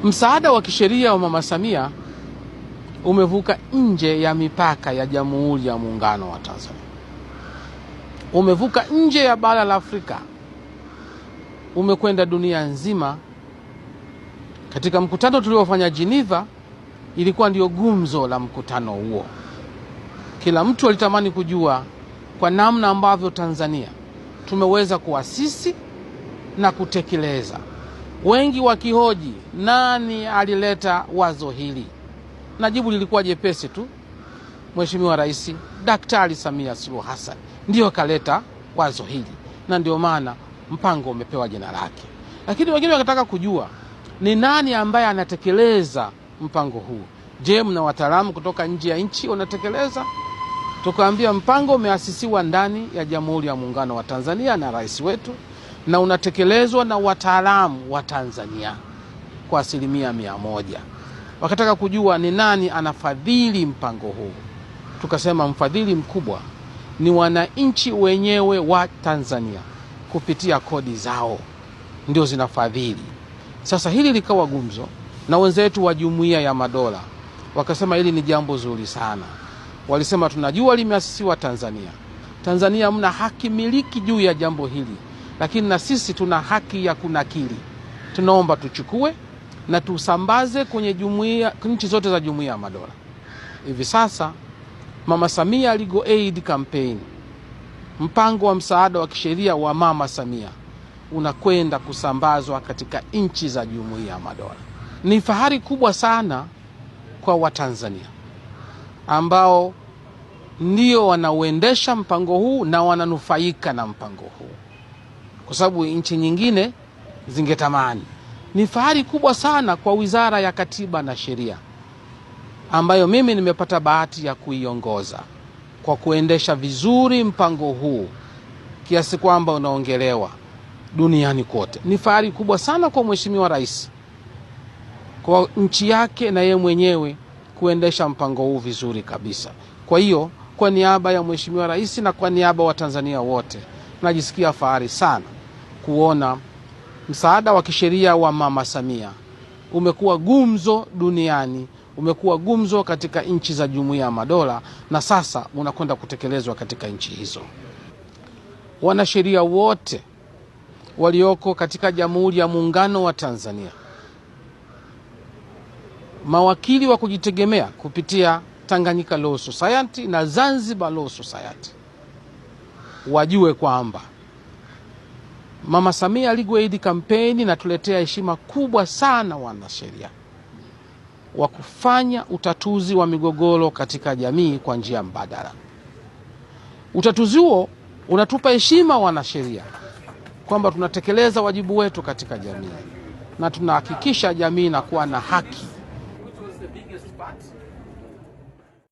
Msaada wa kisheria wa Mama Samia umevuka nje ya mipaka ya Jamhuri ya Muungano wa Tanzania. Umevuka nje ya bara la Afrika. Umekwenda dunia nzima. Katika mkutano tuliofanya Geneva, ilikuwa ndio gumzo la mkutano huo. Kila mtu alitamani kujua kwa namna ambavyo Tanzania tumeweza kuasisi na kutekeleza. Wengi wakihoji nani alileta wazo hili, na jibu lilikuwa jepesi tu: Mheshimiwa Rais Daktari Samia Suluhu Hassan ndio kaleta wazo hili, na ndio maana mpango umepewa jina lake. Lakini wengine wakataka kujua ni nani ambaye anatekeleza mpango huu. Je, mna wataalamu kutoka nje ya nchi wanatekeleza? Tukaambia mpango umeasisiwa ndani ya Jamhuri ya Muungano wa Tanzania na rais wetu, na unatekelezwa na wataalamu wa Tanzania kwa 100%. Wakataka kujua ni nani anafadhili mpango huu. Tukasema mfadhili mkubwa ni wananchi wenyewe wa Tanzania kupitia kodi zao ndio zinafadhili. Sasa hili likawa gumzo, na wenzetu wa Jumuiya ya Madola wakasema hili ni jambo zuri sana. Walisema tunajua limeasisiwa Tanzania. Tanzania mna haki miliki juu ya jambo hili, lakini na sisi tuna haki ya kunakili. Tunaomba tuchukue na tusambaze kwenye nchi zote za Jumuiya ya Madola. Hivi sasa Mama Samia Legal Aid Campaign, mpango wa msaada wa kisheria wa Mama Samia, unakwenda kusambazwa katika nchi za Jumuiya ya Madola. Ni fahari kubwa sana kwa Watanzania ambao ndio wanauendesha mpango huu na wananufaika na mpango huu, kwa sababu nchi nyingine zingetamani. Ni fahari kubwa sana kwa Wizara ya Katiba na Sheria ambayo mimi nimepata bahati ya kuiongoza kwa kuendesha vizuri mpango huu kiasi kwamba unaongelewa duniani kote. Ni fahari kubwa sana kwa Mheshimiwa Rais, kwa nchi yake na yeye mwenyewe kuendesha mpango huu vizuri kabisa. Kwa hiyo kwa niaba ya Mheshimiwa Rais na kwa niaba wa Tanzania wote, najisikia fahari sana kuona msaada wa kisheria wa Mama Samia umekuwa gumzo duniani, umekuwa gumzo katika nchi za Jumuiya ya Madola, na sasa unakwenda kutekelezwa katika nchi hizo. Wanasheria wote walioko katika Jamhuri ya Muungano wa Tanzania, mawakili wa kujitegemea kupitia Tanganyika Law Society na Zanzibar Law Society, wajue kwamba Mama Samia Legal Aid Campaign inatuletea heshima kubwa sana wanasheria wa kufanya utatuzi wa migogoro katika jamii kwa njia mbadala. Utatuzi huo unatupa heshima wanasheria kwamba tunatekeleza wajibu wetu katika jamii na tunahakikisha jamii inakuwa na haki.